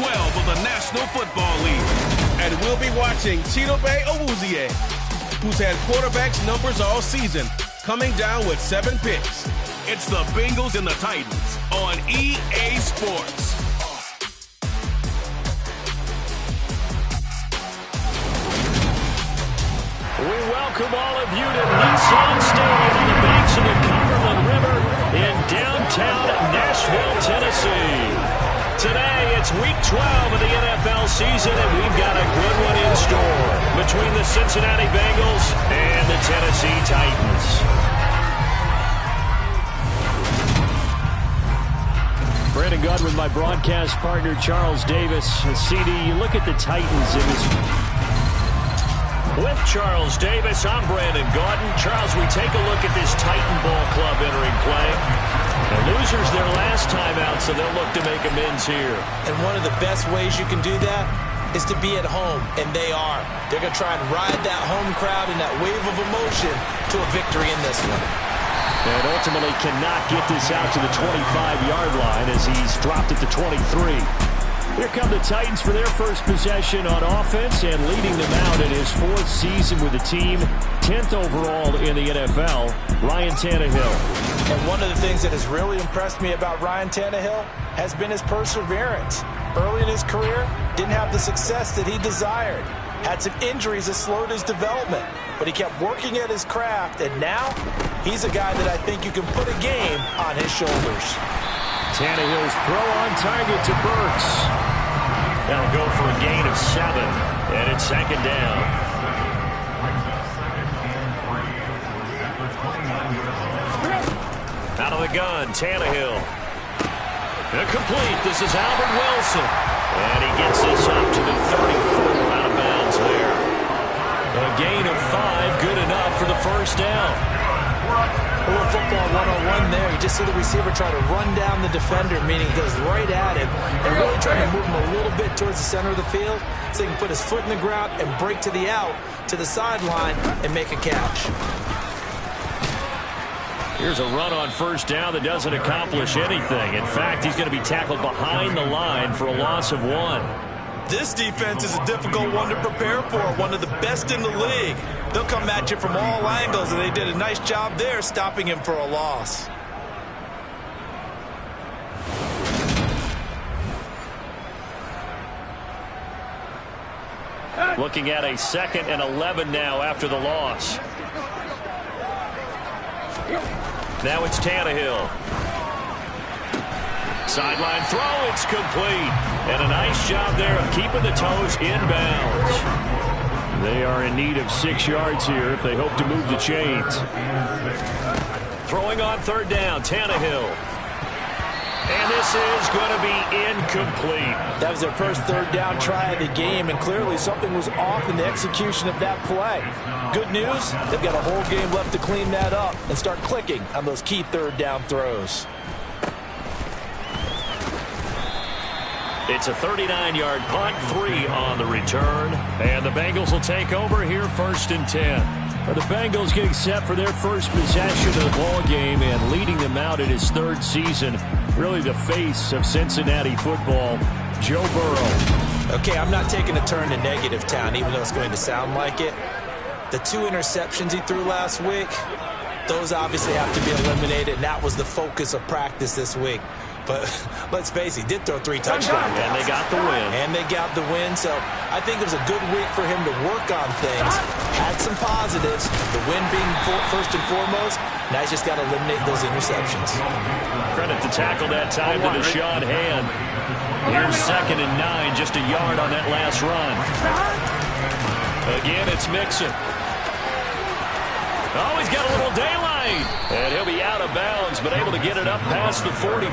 12 of the National Football League. And we'll be watching Chidobe Awuzie, who's had quarterbacks numbers all season, coming down with 7 picks. It's the Bengals and the Titans on EA Sports. We welcome all of you to Nissan Stadium on the banks of the Cumberland River in downtown Nashville, Tennessee. Today, it's Week 12 of the NFL season, and we've got a good one in store between the Cincinnati Bengals and the Tennessee Titans. Brandon Gunn with my broadcast partner, Charles Davis. CD, you look at the Titans in this. With Charles Davis, I'm Brandon Gaudin. Charles, we take a look at this Titan Ball Club entering play. The losers their last time out, so they'll look to make amends here. And one of the best ways you can do that is to be at home, and they are. They're going to try and ride that home crowd and that wave of emotion to a victory in this one. And ultimately cannot get this out to the 25-yard line as he's dropped it to 23. Here come the Titans for their first possession on offense, and leading them out in his 4th season with the team, 10th overall in the NFL, Ryan Tannehill. And one of the things that has really impressed me about Ryan Tannehill has been his perseverance. Early in his career, didn't have the success that he desired. Had some injuries that slowed his development, but he kept working at his craft, and now he's a guy that I think you can put a game on his shoulders. Tannehill's throw on target to Burks. That'll go for a gain of 7, and it's 2nd down. Out of the gun, Tannehill. Incomplete. This is Albert Wilson. And he gets this up to the 34, out of bounds there. A gain of 5, good enough for the first down. A little football one-on-one there. You just see the receiver try to run down the defender, meaning he goes right at him and really trying to move him a little bit towards the center of the field so he can put his foot in the ground and break to the out, to the sideline, and make a catch. Here's a run on first down that doesn't accomplish anything. In fact, he's going to be tackled behind the line for a loss of 1. This defense is a difficult one to prepare for, one of the best in the league. They'll come at you from all angles, and they did a nice job there stopping him for a loss. Looking at a 2nd and 11 now after the loss. Now it's Tannehill. Sideline throw, it's complete. And a nice job there of keeping the toes inbounds. They are in need of 6 yards here if they hope to move the chains. Throwing on 3rd down, Tannehill. And this is going to be incomplete. That was their first 3rd down try of the game, and clearly something was off in the execution of that play. Good news, they've got a whole game left to clean that up and start clicking on those key 3rd down throws. It's a 39-yard punt, 3 on the return. And the Bengals will take over here 1st and 10. The Bengals getting set for their first possession of the ball game and leading them out in his 3rd season. Really the face of Cincinnati football, Joe Burrow. Okay, I'm not taking a turn to negative town, even though it's going to sound like it. The 2 interceptions he threw last week, those obviously have to be eliminated, and that was the focus of practice this week. But let's face it, he did throw 3 touchdowns. And they got the win. So I think it was a good week for him to work on things. Had some positives, the win being first and foremost. Now he's just got to eliminate those interceptions. Credit the tackle that time to Deshaun Hand. Here's 2nd and 9, just a yard on that last run. Again, it's Mixon. Oh, he's got a little daylight. And he'll be out of bounds, but able to get it up past the 45.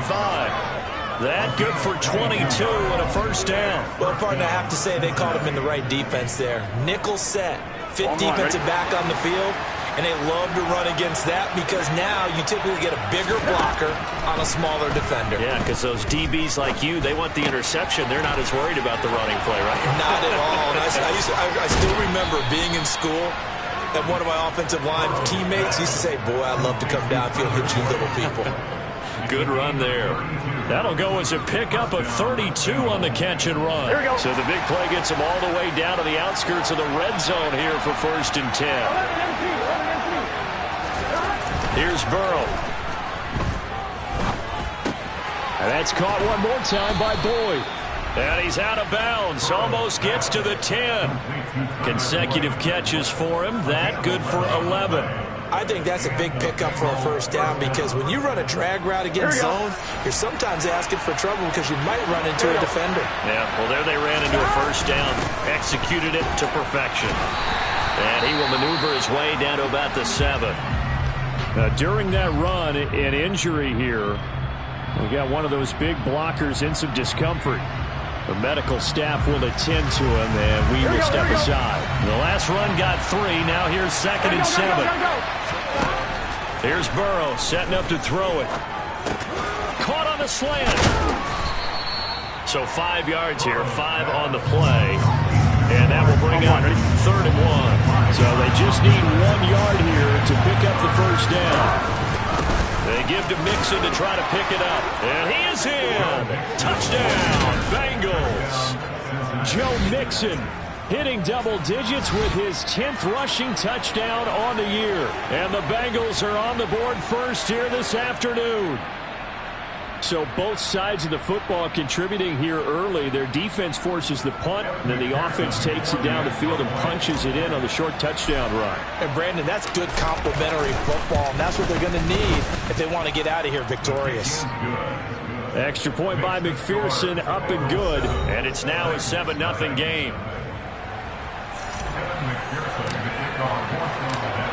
That good for 22 and a first down. Well, partner, I have to say they called him in the right defense there. Nickel set, fit defensive back on the field, and they love to run against that because now you typically get a bigger blocker on a smaller defender. Yeah, because those DBs like you, they want the interception. They're not as worried about the running play, right? Not at all. I still remember being in school, and one of my offensive line teammates used to say, boy, I'd love to come downfield and hit you little people. Good run there. That'll go as a pickup of 32 on the catch and run. So the big play gets him all the way down to the outskirts of the red zone here for 1st and 10. Here's Burrow. And that's caught one more time by Boyd. And he's out of bounds. Almost gets to the 10. Consecutive catches for him. That good for 11. I think that's a big pickup for a first down because when you run a drag route against zone, you're sometimes asking for trouble because you might run into a defender. Yeah, well, there they ran into a first down. Executed it to perfection. And he will maneuver his way down to about the 7. During that run, an injury here. We got one of those big blockers in some discomfort. The medical staff will attend to him, and we will step aside. The last run got 3. Now here's 2nd and 7. Here's Burrow setting up to throw it. Caught on the slant. So 5 yards here, 5 on the play. And that will bring up 3rd and 1. So they just need 1 yard here to pick up the first down. They give to Mixon to try to pick it up. And he is in. Touchdown, Bengals. Joe Mixon hitting double digits with his 10th rushing touchdown on the year. And the Bengals are on the board first here this afternoon. So both sides of the football contributing here early. Their defense forces the punt, and then the offense takes it down the field and punches it in on the short touchdown run. And Brandon, that's good complementary football, and that's what they're going to need if they want to get out of here victorious. Extra point by McPherson, up and good. And it's now a 7-0 game.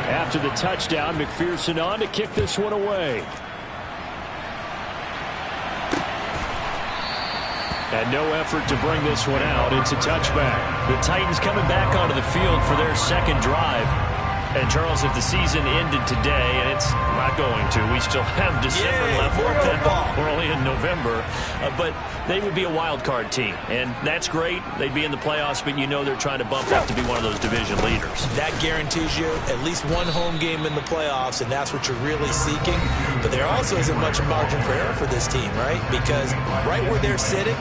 After the touchdown, McPherson on to kick this one away. And no effort to bring this one out. It's a touchback. The Titans coming back onto the field for their second drive. And, Charles, if the season ended today, and it's not going to, we still have December left. We're only in November. But they would be a wild card team. And that's great. They'd be in the playoffs, but you know they're trying to bump up to be one of those division leaders. That guarantees you at least one home game in the playoffs, and that's what you're really seeking. But there also isn't much margin for error for this team, right? Because right where they're sitting,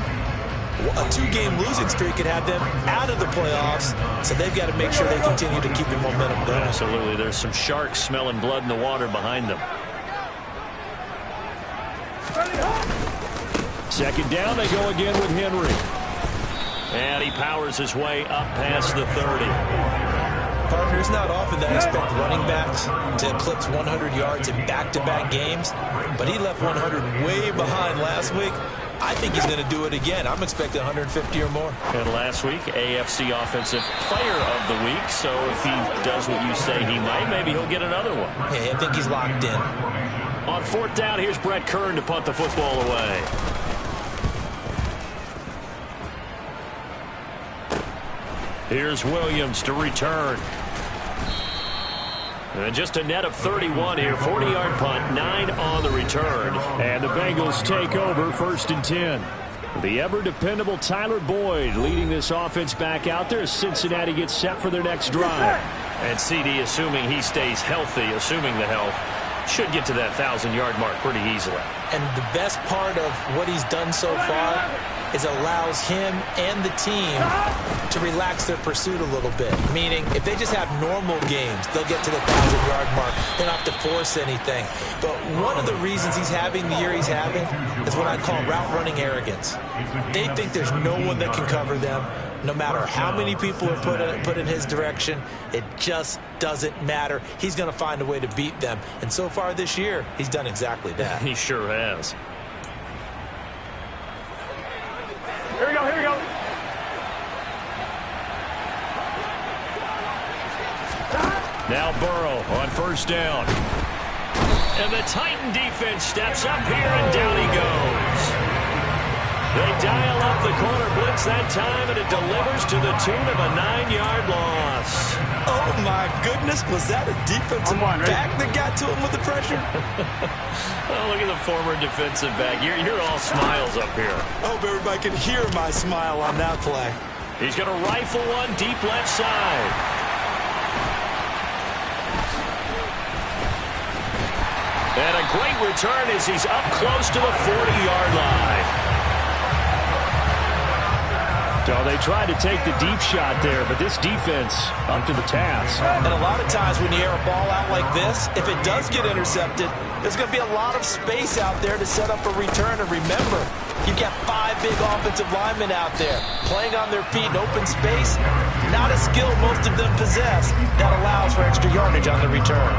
a 2-game losing streak could have them out of the playoffs, so they've got to make sure they continue to keep the momentum going. Absolutely. There's some sharks smelling blood in the water behind them. Second down, they go again with Henry. And he powers his way up past the 30. Partner, it's not often that I expect running backs to eclipse 100 yards in back-to-back games, but he left 100 way behind last week. I think he's going to do it again. I'm expecting 150 or more. And last week, AFC Offensive Player of the Week. So if he does what you say he might, maybe he'll get another one. Yeah, I think he's locked in. On 4th down, here's Brett Kern to punt the football away. Here's Williams to return. And just a net of 31 here. 40-yard punt, 9 on the return. And the Bengals take over 1st and 10. The ever-dependable Tyler Boyd leading this offense back out there as Cincinnati gets set for their next drive. And CD, assuming he stays healthy, assuming the health, should get to that 1,000-yard mark pretty easily. And the best part of what he's done so far is allows him and the team to relax their pursuit a little bit. Meaning, if they just have normal games, they'll get to the 1,000-yard mark. They don't have to force anything. But one of the reasons he's having the year he's having is what I call route-running arrogance. They think there's no one that can cover them. No matter how many people are put in his direction, it just doesn't matter. He's going to find a way to beat them. And so far this year, he's done exactly that. He sure has. Here we go, here we go. Now Burrow on 1st down. And the Titan defense steps up here, and down he goes. They dial up the corner blitz that time, and it delivers to the tune of a 9-yard loss. Oh, my goodness. Was that a defensive back that got to him with the pressure? Oh, look at the former defensive back. You're all smiles up here. I hope everybody can hear my smile on that play. He's going to rifle one deep left side. And a great return as he's up close to the 40-yard line. So they tried to take the deep shot there, but this defense up to the task. And a lot of times when you air a ball out like this, if it does get intercepted, there's going to be a lot of space out there to set up a return. And remember, you've got 5 big offensive linemen out there playing on their feet in open space. Not a skill most of them possess that allows for extra yardage on the return.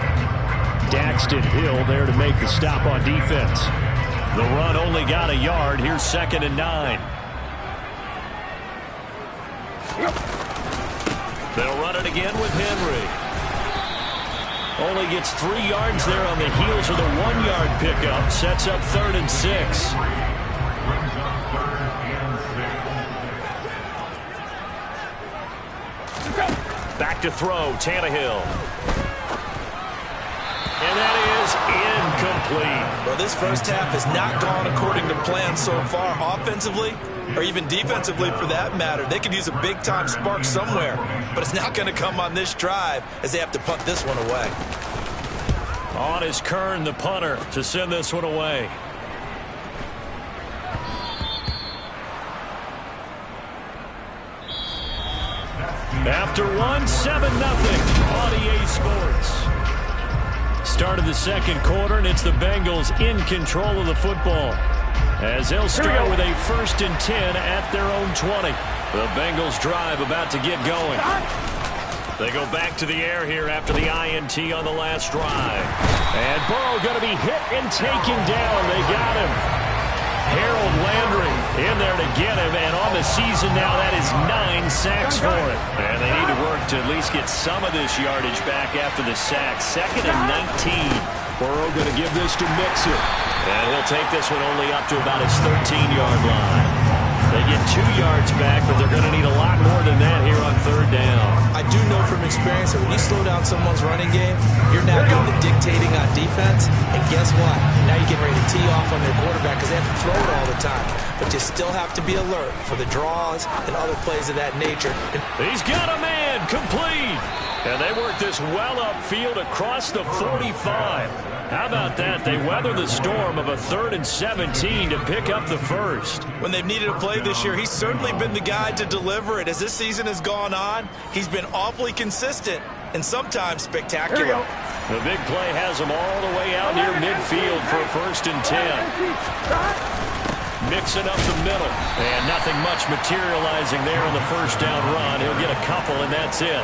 Daxton Hill there to make the stop on defense. The run only got a yard. Here's 2nd and 9. They'll run it again with Henry. Only gets 3 yards there on the heels of the 1-yard pickup. Sets up 3rd and 6. Back to throw, Tannehill. And that is incomplete. Well, this first half has not gone according to plan so far offensively, or even defensively for that matter. They could use a big-time spark somewhere, but it's not going to come on this drive as they have to punt this one away. On is Kern, the punter, to send this one away. After one, 7-0 on EA Sports. Start of the second quarter, and it's the Bengals in control of the football, as they'll start with a 1st and 10 at their own 20. The Bengals drive about to get going. They go back to the air here after the INT on the last drive. And Burrow going to be hit and taken down. They got him. Harold Landry in there to get him, and on the season now, that is 9 sacks for him. And they need to work to at least get some of this yardage back after the sack. 2nd and 19. Burrow going to give this to Mixon. And he'll take this one only up to about his 13-yard line. They get 2 yards back, but they're going to need a lot more than that here on 3rd down. I do know from experience that when you slow down someone's running game, you're now doing the dictating on defense. And guess what? Now you're getting ready to tee off on their quarterback because they have to throw it all the time. But you still have to be alert for the draws and other plays of that nature. He's got a man, complete. And they work this well upfield across the 45. How about that? They weather the storm of a 3rd and 17 to pick up the first. When they've needed a play this year, he's certainly been the guy to deliver it. As this season has gone on, he's been awfully consistent and sometimes spectacular. The big play has him all the way out near midfield for a 1st and 10. Mixing up the middle. And nothing much materializing there on the 1st down run. He'll get a couple, and that's it.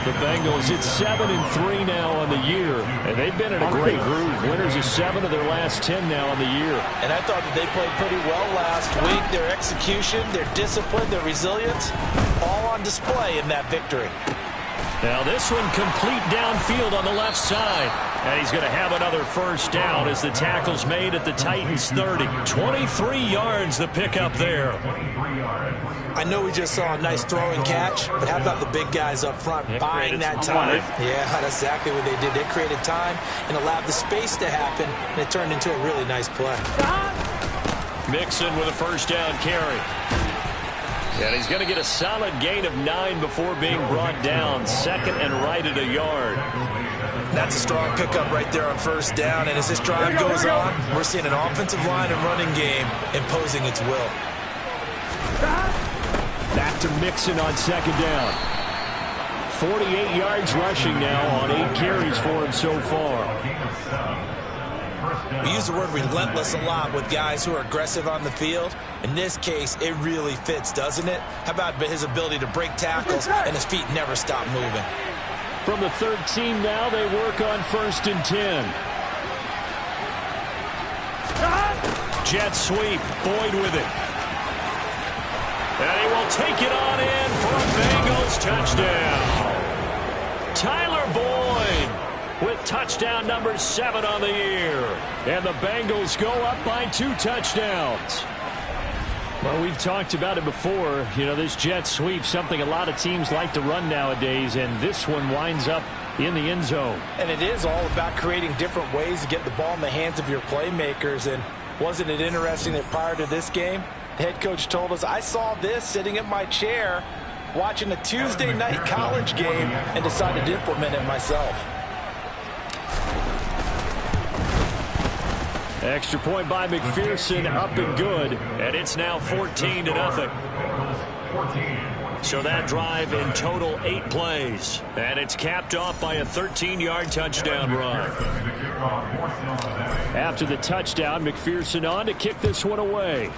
The Bengals, it's 7-3 now on the year, and they've been in a great groove. Winners of 7 of their last 10 now on the year. And I thought that they played pretty well last week. Their execution, their discipline, their resilience, all on display in that victory. Now this one complete downfield on the left side. And he's going to have another 1st down as the tackle's made at the Titans' 30. 23 yards the pickup there. I know we just saw a nice throw and catch, but how about the big guys up front buying that time? Yeah, that's exactly what they did. They created time and allowed the space to happen, and it turned into a really nice play. Mixon with a 1st down carry. And he's going to get a solid gain of 9 before being brought down. 2nd and right at a yard. That's a strong pickup right there on 1st down. And as this drive goes on, we're seeing an offensive line and running game imposing its will. Back to Mixon on 2nd down. 48 yards rushing now on 8 carries for him so far. We use the word relentless a lot with guys who are aggressive on the field. In this case, it really fits, doesn't it? How about his ability to break tackles and his feet never stop moving? From the 13 now, they work on 1st and 10. Jet sweep, Boyd with it. And he will take it on in for a Bengals touchdown. Tyler Boyd with touchdown number 7 on the year. And the Bengals go up by 2 touchdowns. Well, we've talked about it before. You know, this jet sweep, something a lot of teams like to run nowadays, and this one winds up in the end zone. And it is all about creating different ways to get the ball in the hands of your playmakers. And wasn't it interesting that prior to this game, the head coach told us, I saw this sitting in my chair watching a Tuesday night college game and decided to implement it myself. Extra point by McPherson, up and good. And it's now 14-0. So that drive in total 8 plays. And it's capped off by a 13-yard touchdown run. After the touchdown, McPherson on to kick this one away.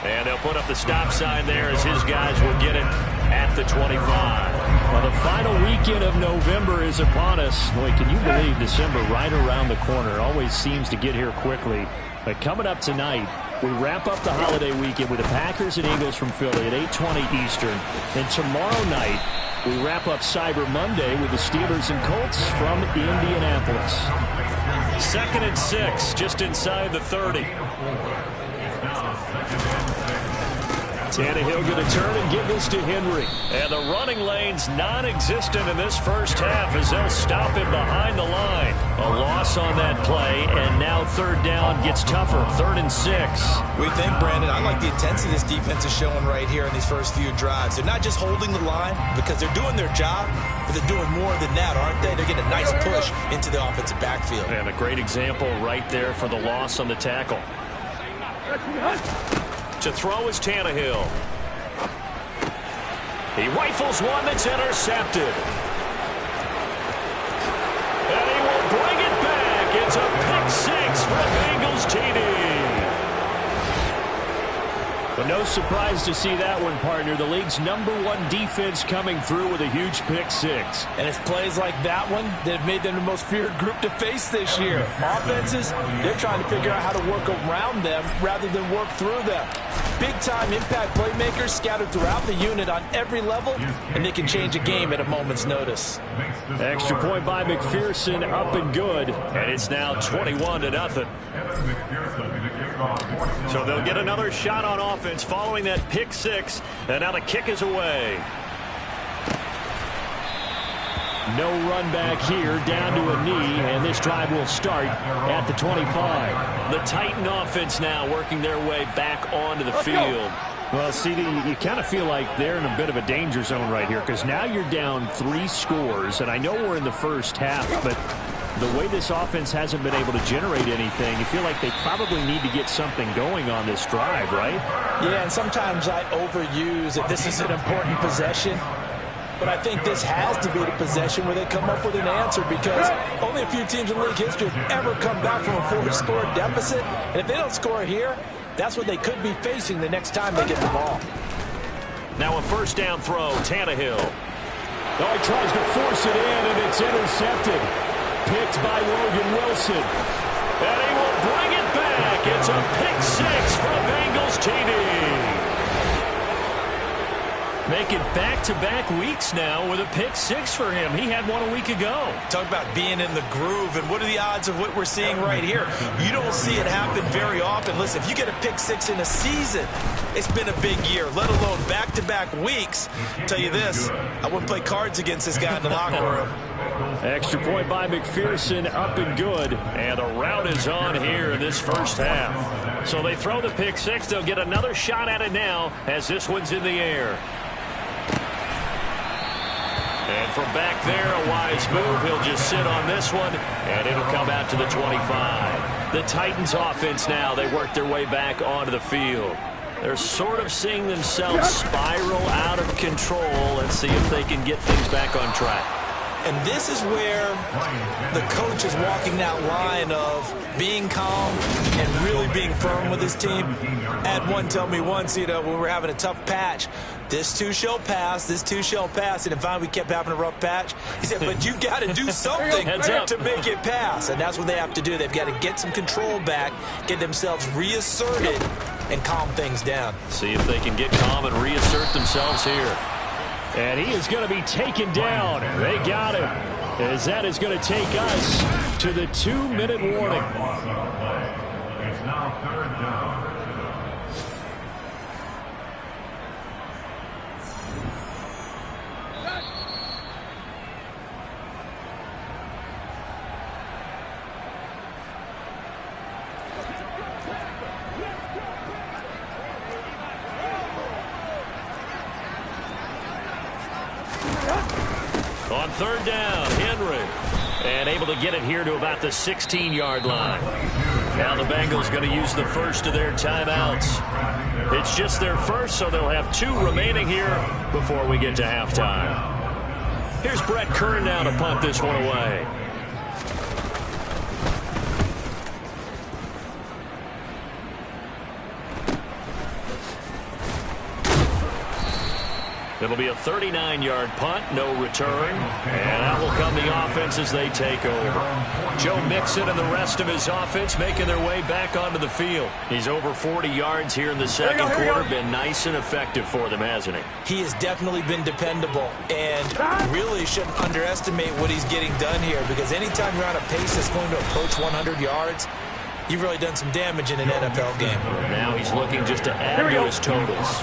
And they'll put up the stop sign there as his guys will get it at the 25. Well, the final weekend of November is upon us. Boy, can you believe December right around the corner? Always seems to get here quickly. But coming up tonight, we wrap up the holiday weekend with the Packers and Eagles from Philly at 8:20 Eastern. And tomorrow night, we wrap up Cyber Monday with the Steelers and Colts from Indianapolis. 2nd and 6, just inside the 30. Tannehill going to turn and give this to Henry. And the running lane's non-existent in this first half as they'll stop him behind the line. A loss on that play, and now 3rd down gets tougher. 3rd and 6. We think, Brandon, I like the intensity this defense is showing right here in these first few drives. They're not just holding the line because they're doing their job, but they're doing more than that, aren't they? They're getting a nice push into the offensive backfield. And a great example right there for the loss on the tackle. To throw is Tannehill. He rifles one that's intercepted. And he will bring it back. It's a pick 6 for Bengals TD. But no surprise to see that one, partner. The league's #1 defense coming through with a huge pick 6. And it's plays like that one that have made them the most feared group to face this year. Offenses, they're trying to figure out how to work around them rather than work through them. Big-time impact playmakers scattered throughout the unit on every level, and they can change a game at a moment's notice. Extra point by McPherson, up and good. And it's now 21-0. So they'll get another shot on offense following that pick 6. And now the kick is away. No run back here, down to a knee, and this drive will start at the 25. The Titan offense now working their way back onto the field. Well, CD, you kind of feel like they're in a bit of a danger zone right here because now you're down 3 scores, and I know we're in the first half, but the way this offense hasn't been able to generate anything, you feel like they probably need to get something going on this drive, right? Yeah, and sometimes I overuse that this is an important possession. But I think this has to be the possession where they come up with an answer because only a few teams in league history have ever come back from a 4-score deficit. And if they don't score here, that's what they could be facing the next time they get the ball. Now a 1st down throw, Tannehill. Oh, he tries to force it in, and it's intercepted. Picked by Logan Wilson. And he will bring it back. It's a pick 6 for Bengals TD. Making back-to-back weeks now with a pick 6 for him. He had one a week ago. Talk about being in the groove, and what are the odds of what we're seeing right here? You don't see it happen very often. Listen, if you get a pick 6 in a season, it's been a big year, let alone back-to-back weeks. I'll tell you this, I wouldn't play cards against this guy in the locker room. Extra point by McPherson, up and good. And the route is on here in this first half. So they throw the pick 6. They'll get another shot at it now as this one's in the air. And from back there, a wise move. He'll just sit on this one, and it'll come out to the 25. The Titans offense now, they work their way back onto the field. They're sort of seeing themselves spiral out of control. Let's see if they can get things back on track. And this is where the coach is walking that line of being calm and really being firm with his team. Had one tell me once, you know, when we were having a tough patch, this too shall pass, this too shall pass. And finally we kept having a rough patch. He said, but you got to do something to make it pass. And that's what they have to do. They've got to get some control back, get themselves reasserted, and calm things down. See if they can get calm and reassert themselves here. And he is going to be taken down. They got him. As that is going to take us to the 2-minute warning. It's now 3rd down. On 3rd down, Henry. And able to get it here to about the 16-yard line. Now the Bengals going to use the first of their timeouts. It's just their first, so they'll have 2 remaining here before we get to halftime. Here's Brett Kern now to punt this one away. It'll be a 39-yard punt, no return. And out will come the offense as they take over. Joe Mixon and the rest of his offense making their way back onto the field. He's over 40 yards here in the second quarter. Been nice and effective for them, hasn't he? He has definitely been dependable. And really shouldn't underestimate what he's getting done here, because anytime you're on a pace that's going to approach 100 yards, you've really done some damage in an NFL game. Now he's looking just to add to his totals.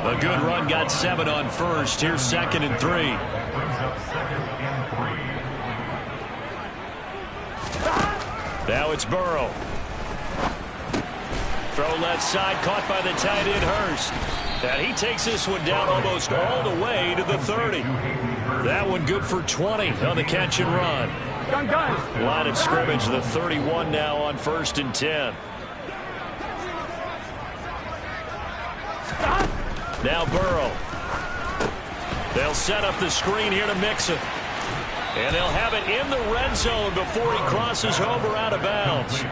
A good run, got 7 on first. Here's 2nd and 3. Now it's Burrow. Throw left side, caught by the tight end Hurst. And he takes this one down almost all the way to the 30. That one good for 20 on the catch and run. Line of scrimmage, the 31 now on 1st and 10. Now Burrow. They'll set up the screen here to Mixon. And they'll have it in the red zone before he crosses over out of bounds.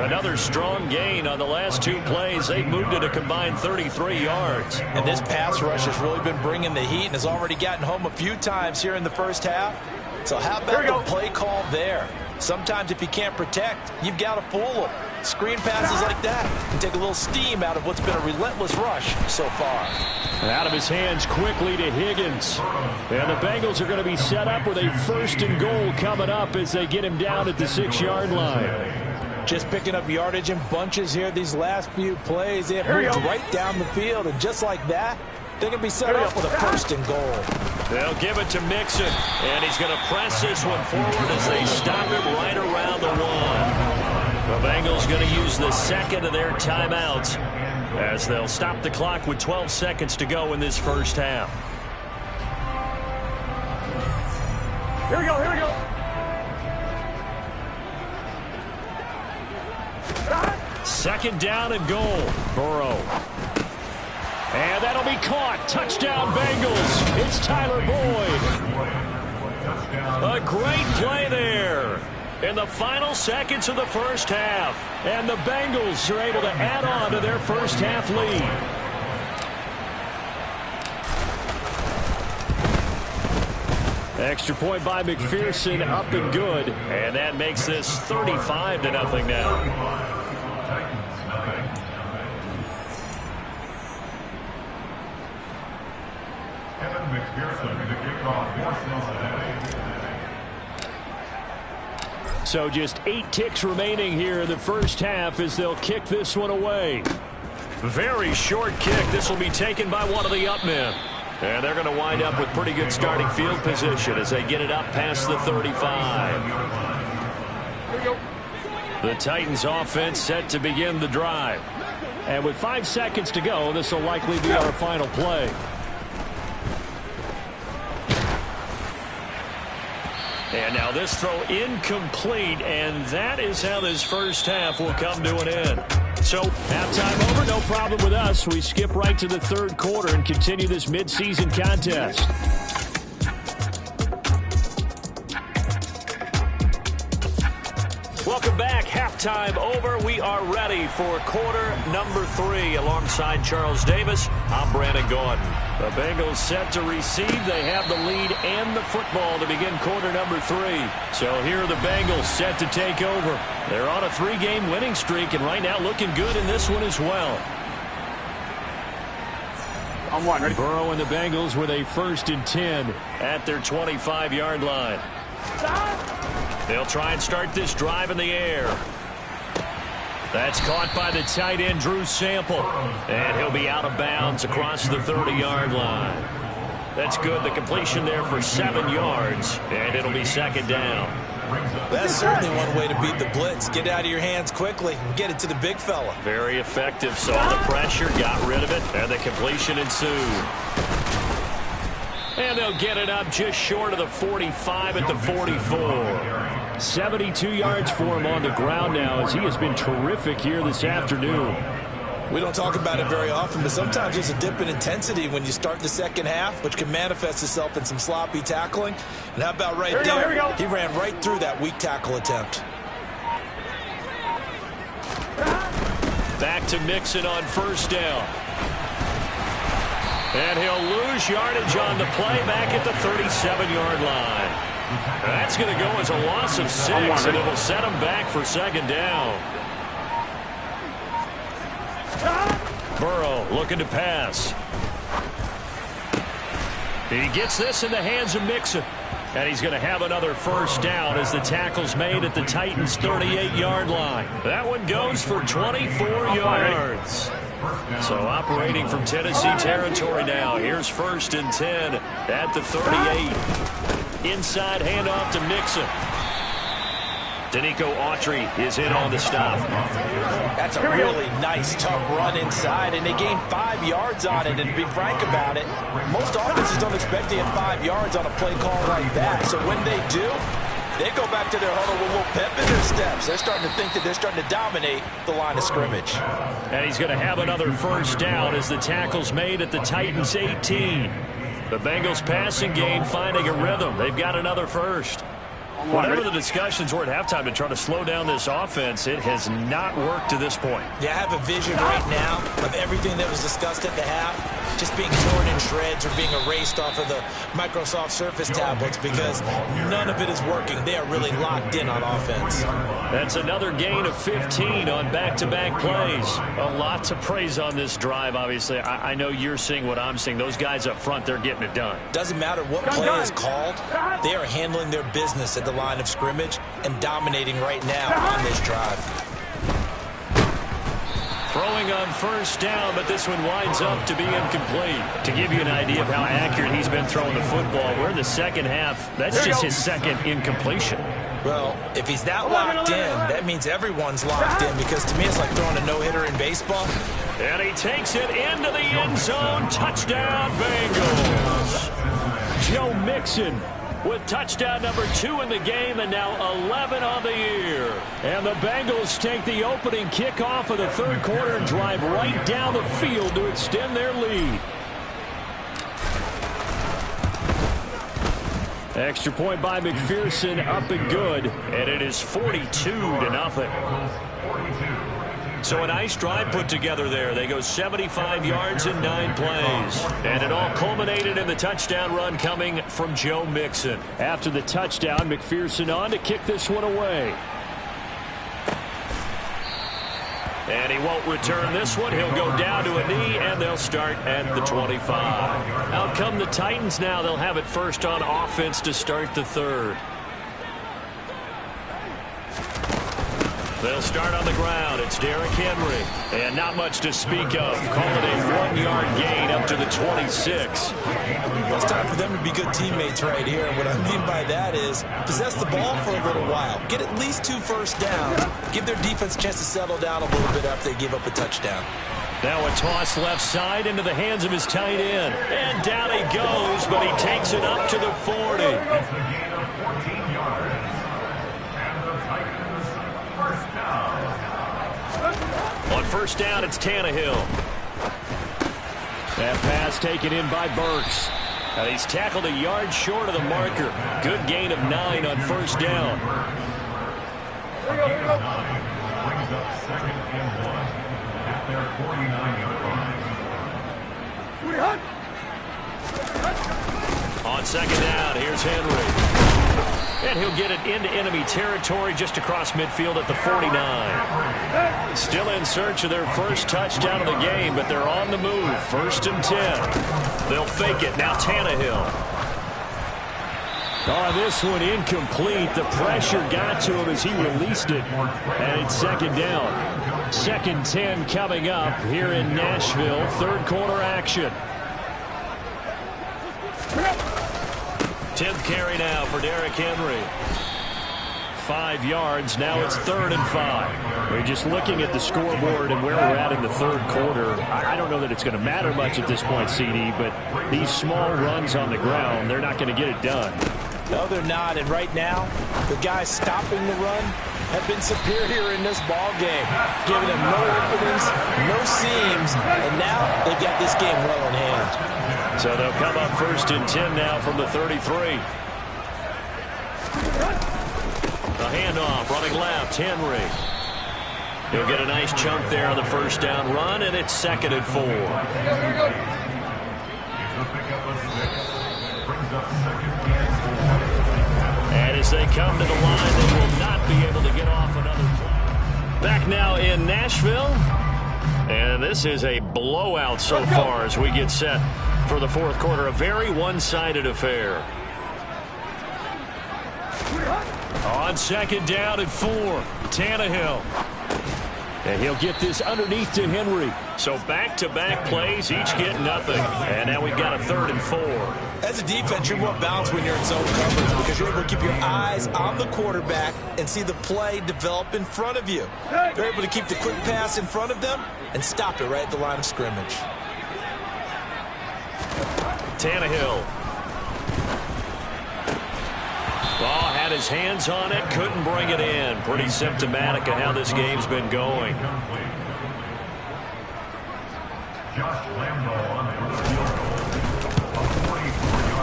Another strong gain on the last 2 plays. They've moved it a combined 33 yards. And this pass rush has really been bringing the heat and has already gotten home a few times here in the first half. So how about the play call there? Sometimes if you can't protect, you've got to fool them. Screen passes like that can take a little steam out of what's been a relentless rush so far. Out of his hands quickly to Higgins. And the Bengals are going to be set up with a 1st and goal coming up as they get him down at the 6-yard line. Just picking up yardage in bunches here these last few plays. They have moved right down the field, and just like that, they can be set up with a 1st and goal. They'll give it to Mixon, and he's going to press this one forward as they stop him right around the 1. The Bengals going to use the 2nd of their timeouts as they'll stop the clock with 12 seconds to go in this first half. Here we go. 2nd down and goal. Burrow. And that'll be caught. Touchdown, Bengals. It's Tyler Boyd. A great play there in the final seconds of the first half. And the Bengals are able to add on to their first half lead. Extra point by McPherson, up and good. And that makes this 35-0 now. So just 8 ticks remaining here in the first half as they'll kick this one away. Very short kick. This will be taken by one of the up men. And they're going to wind up with pretty good starting field position as they get it up past the 35. The Titans offense set to begin the drive. And with 5 seconds to go, this will likely be our final play. And now this throw incomplete, and that is how this first half will come to an end. So halftime over, no problem with us. We skip right to the 3rd quarter and continue this midseason contest. Welcome back. Halftime over. We are ready for quarter number 3. Alongside Charles Davis, I'm Brandon Gordon. The Bengals set to receive. They have the lead and the football to begin quarter number 3. So here are the Bengals set to take over. They're on a 3-game winning streak, and right now looking good in this one as well. On 1, ready? Burrow and the Bengals with a 1st and 10 at their 25-yard line. They'll try and start this drive in the air. That's caught by the tight end, Drew Sample. And he'll be out of bounds across the 30-yard line. That's good. The completion there for 7 yards. And it'll be 2nd down. That's certainly one way to beat the blitz. Get it out of your hands quickly and get it to the big fella. Very effective. Saw the pressure, got rid of it, and the completion ensued. And they'll get it up just short of the 45 at the 44. 72 yards for him on the ground now, as he has been terrific here this afternoon. We don't talk about it very often, but sometimes there's a dip in intensity when you start the second half, which can manifest itself in some sloppy tackling. And how about right there? He ran right through that weak tackle attempt. Back to Mixon on first down. And he'll lose yardage on the play back at the 37-yard line. That's going to go as a loss of 6, and it will set him back for second down. Burrow looking to pass. He gets this in the hands of Mixon. And he's going to have another first down as the tackle's made at the Titans' 38-yard line. That one goes for 24 yards. So operating from Tennessee territory now. Here's 1st and 10 at the 38. Inside handoff to Mixon. Denico Autry is in on the stop. That's a really nice, tough run inside, and they gained 5 yards on it. And to be frank about it, most offenses don't expect to get 5 yards on a play call like that. So when they do, they go back to their huddle with a little pep in their steps. They're starting to think that they're starting to dominate the line of scrimmage. And he's going to have another first down as the tackle's made at the Titans' 18. The Bengals passing game finding a rhythm. They've got another first. Whatever the discussions were at halftime to try to slow down this offense, it has not worked to this point. Yeah, I have a vision right now of everything that was discussed at the half just being torn in shreds or being erased off of the Microsoft Surface tablets because none of it is working. They are really locked in on offense. That's another gain of 15 on back-to-back plays. A lot to praise on this drive, obviously. I know you're seeing what I'm seeing. Those guys up front, they're getting it done. Doesn't matter what play is called. They are handling their business at the line of scrimmage and dominating right now on this drive. Throwing on first down, but this one winds up to be incomplete. To give you an idea of how accurate he's been throwing the football, we're in the second half. That's just his second incompletion. Well, if he's that locked in, that means everyone's locked in, because to me it's like throwing a no-hitter in baseball. And he takes it into the end zone. Touchdown, Bengals. Joe Mixon with touchdown number 2 in the game, and now 11 on the year. And the Bengals take the opening kickoff of the third quarter and drive right down the field to extend their lead. Extra point by McPherson, up and good, and it is 42-0. So a nice drive put together there. They go 75 yards in 9 plays. And it all culminated in the touchdown run coming from Joe Mixon. After the touchdown, McPherson on to kick this one away. And he won't return this one. He'll go down to a knee, and they'll start at the 25. Out come the Titans now. They'll have it first on offense to start the third. They'll start on the ground. It's Derrick Henry. And not much to speak of. Call it a 1-yard gain up to the 26. Well, it's time for them to be good teammates right here. And what I mean by that is possess the ball for a little while. Get at least 2 first downs. Give their defense a chance to settle down a little bit after they give up a touchdown. Now a toss left side into the hands of his tight end. And down he goes, but he takes it up to the 40. On first down, it's Tannehill. That pass taken in by Burks. And he's tackled a yard short of the marker. Good gain of 9 on first down. Brings up 2nd and 1 at their 49-yard line. On second down, here's Henry. And he'll get it into enemy territory just across midfield at the 49. Still in search of their first touchdown of the game, but they're on the move. 1st and 10. They'll fake it. Now Tannehill. Oh, this one incomplete. The pressure got to him as he released it. And it's second down. 2nd 10 coming up here in Nashville. Third quarter action. 10th carry now for Derrick Henry. 5 yards. Now it's 3rd and 5. We're just looking at the scoreboard and where we're at in the third quarter. I don't know that it's going to matter much at this point, CD, but these small runs on the ground, they're not going to get it done. No, they're not. And right now, the guys stopping the run have been superior in this ball game, giving them no openings, no seams, and now they've got this game well in hand. So they'll come up 1st and 10 now from the 33. A handoff, running left, Henry. He'll get a nice chunk there on the 1st down run, and it's 2nd and 4. And as they come to the line, they will not be able to get off another play. Back now in Nashville. And this is a blowout so far as we get set for the fourth quarter. A very one-sided affair. On 2nd down and 4, Tannehill. And he'll get this underneath to Henry. So back-to-back plays, each get nothing. And now we've got a 3rd and 4. As a defense, you're more balanced when you're in zone coverage because you're able to keep your eyes on the quarterback and see the play develop in front of you. They're able to keep the quick pass in front of them and stop it right at the line of scrimmage. Tannehill. Oh, had his hands on it, couldn't bring it in. Pretty symptomatic of how this game's been going.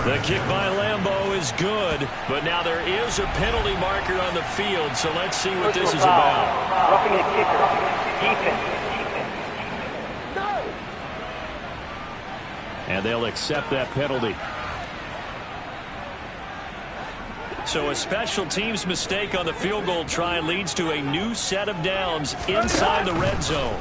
The kick by Lambeau is good, but now there is a penalty marker on the field, so let's see what this is about. Roughing the kicker. Defense. And they'll accept that penalty. So a special teams mistake on the field goal try leads to a new set of downs inside the red zone.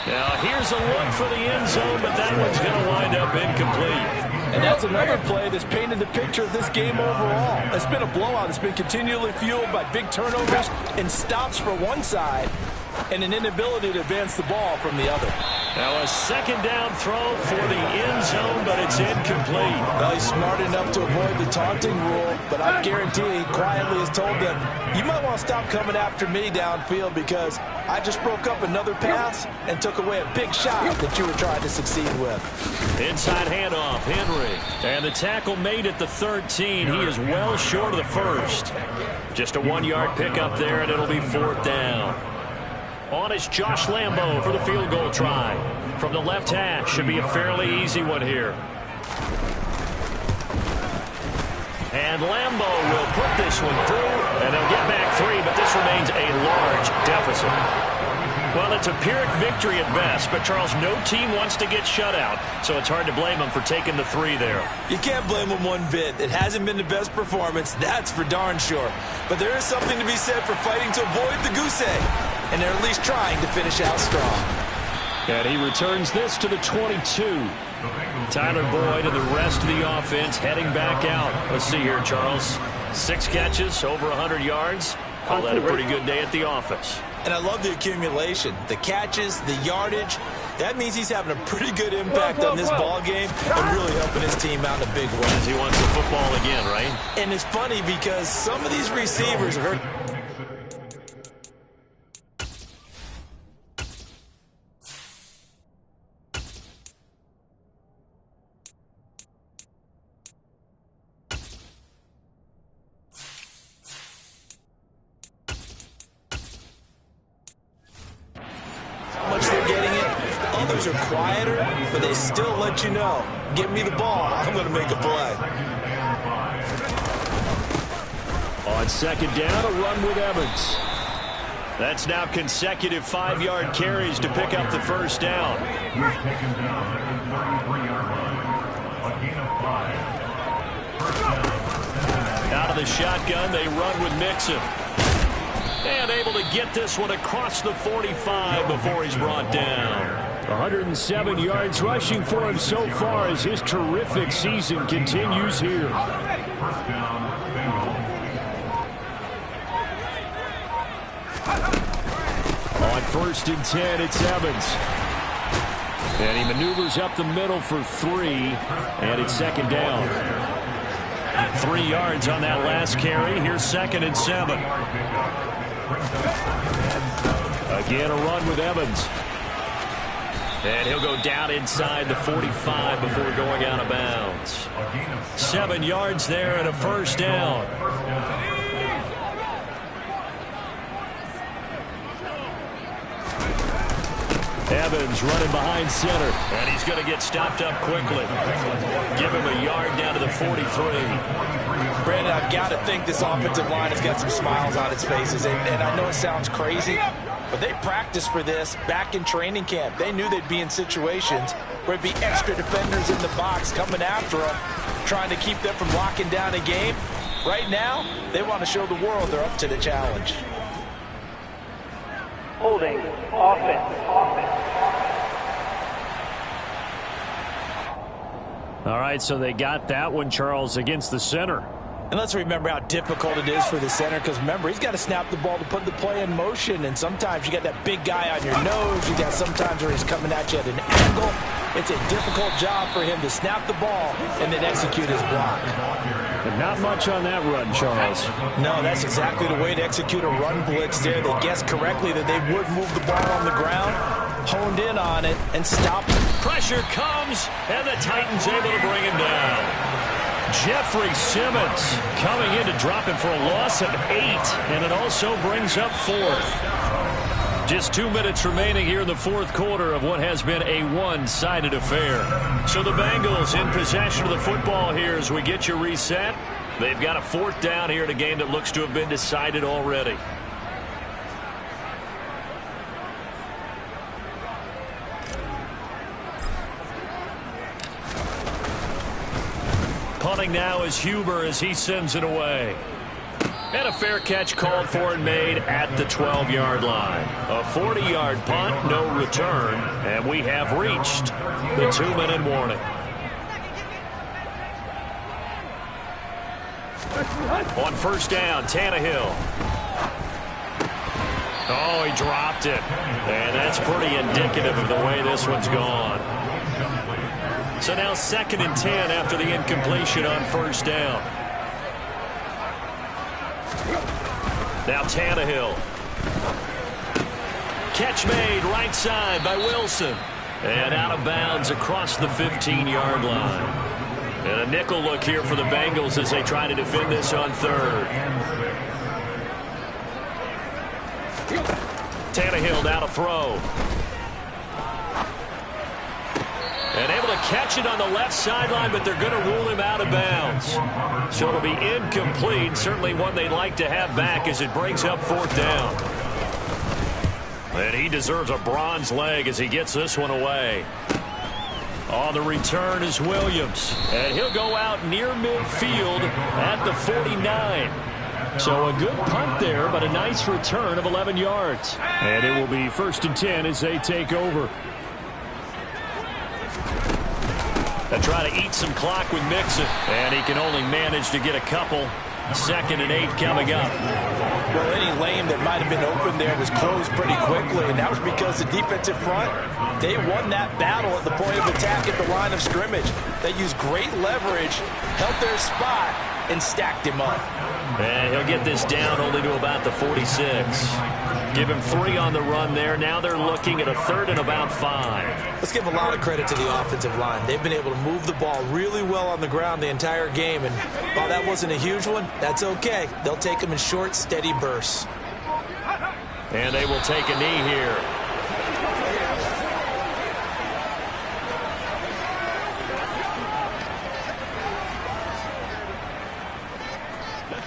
Now here's a look for the end zone, but that one's going to wind up incomplete. And that's another play that's painted the picture of this game overall. It's been a blowout. It's been continually fueled by big turnovers and stops for one side and an inability to advance the ball from the other. Now a 2nd down throw for the end zone, but it's incomplete. Well, he's smart enough to avoid the taunting rule, but I guarantee he quietly has told them, you might want to stop coming after me downfield because I just broke up another pass and took away a big shot that you were trying to succeed with. Inside handoff, Henry. And the tackle made at the 13. He is well short of the 1st. Just a 1-yard pickup there, and it'll be 4th down. On is Josh Lambeau for the field goal try. From the left hash, should be a fairly easy one here. And Lambeau will put this one through, and they'll get back 3, but this remains a large deficit. Well, it's a Pyrrhic victory at best, but Charles, no team wants to get shut out, so it's hard to blame them for taking the 3 there. You can't blame them one bit. It hasn't been the best performance, that's for darn sure. But there is something to be said for fighting to avoid the goose egg, and they're at least trying to finish out strong. And he returns this to the 22. Tyler Boyd and the rest of the offense heading back out. Let's see here, Charles. 6 catches, over 100 yards. Call that a pretty good day at the office. And I love the accumulation, the catches, the yardage. That means he's having a pretty good impact on this ball game and really helping his team out in a big way. He wants the football again, right? And it's funny because some of these receivers are are quieter, but they still let you know, give me the ball, I'm going to make a play. On 2nd down, a run with Evans. That's now consecutive 5-yard carries to pick up the 1st down. Out of the shotgun, they run with Mixon. And able to get this one across the 45 before he's brought down. 107 yards rushing for him so far as his terrific season continues here. On 1st and 10, it's Evans. And he maneuvers up the middle for 3, and it's 2nd down. 3 yards on that last carry. Here's 2nd and 7. Again, a run with Evans. And he'll go down inside the 45 before going out of bounds. 7 yards there and a first down. Evans running behind center. And he's going to get stopped up quickly. Give him a yard down to the 43. Brandon, I've got to think this offensive line has got some smiles on its faces. And I know it sounds crazy, but they practiced for this back in training camp. They knew they'd be in situations where it'd be extra defenders in the box coming after them, trying to keep them from locking down a game. Right now, they want to show the world they're up to the challenge. Holding. Offense. All right, so they got that one, Charles, against the center. And let's remember how difficult it is for the center, because remember, he's got to snap the ball to put the play in motion, and sometimes you got that big guy on your nose. You got sometimes where he's coming at you at an angle. It's a difficult job for him to snap the ball and then execute his block. But not much on that run, Charles. No, that's exactly the way to execute a run blitz there. They guessed correctly that they would move the ball on the ground, honed in on it, and stopped it. Pressure comes, and the Titans able to bring him down. Jeffrey Simmons coming in to drop him for a loss of 8, and it also brings up 4th. Just 2 minutes remaining here in the 4th quarter of what has been a one-sided affair. So the Bengals in possession of the football here as we get you reset. They've got a 4th down here in a game that looks to have been decided already. Punting now is Huber as he sends it away. And a fair catch called for and made at the 12-yard line. A 40-yard punt, no return, and we have reached the 2-minute warning. On first down, Tannehill. Oh, he dropped it. And that's pretty indicative of the way this one's gone. So now 2nd and 10 after the incompletion on first down. Now Tannehill. Catch made right side by Wilson. And out of bounds across the 15-yard line. And a nickel look here for the Bengals as they try to defend this on 3rd. Tannehill now to throw. And able to catch it on the left sideline, but they're going to rule him out of bounds. So it'll be incomplete. Certainly one they'd like to have back as it brings up 4th down. And he deserves a bronze leg as he gets this one away. On the return is Williams. And he'll go out near midfield at the 49. So a good punt there, but a nice return of 11 yards. And it will be 1st and 10 as they take over. They try to eat some clock with Mixon. And he can only manage to get a couple. 2nd and 8 coming up. Well, any lane that might have been open there was closed pretty quickly, and that was because the defensive front, they won that battle at the point of attack at the line of scrimmage. They used great leverage, held their spot, and stacked him up. And he'll get this down only to about the 46. Give him 3 on the run there. Now they're looking at a 3rd and about 5. Let's give a lot of credit to the offensive line. They've been able to move the ball really well on the ground the entire game. And while that wasn't a huge one, that's okay. They'll take them in short, steady bursts. And they will take a knee here.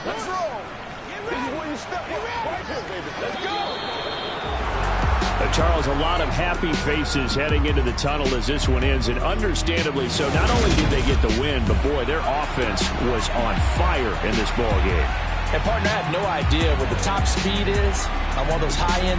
Let's roll. This is where you step up. Right here, baby. Let's go. Charles, a lot of happy faces heading into the tunnel as this one ends, and understandably so. Not only did they get the win, but boy, their offense was on fire in this ball game. And partner, I have no idea what the top speed is on one of those high-end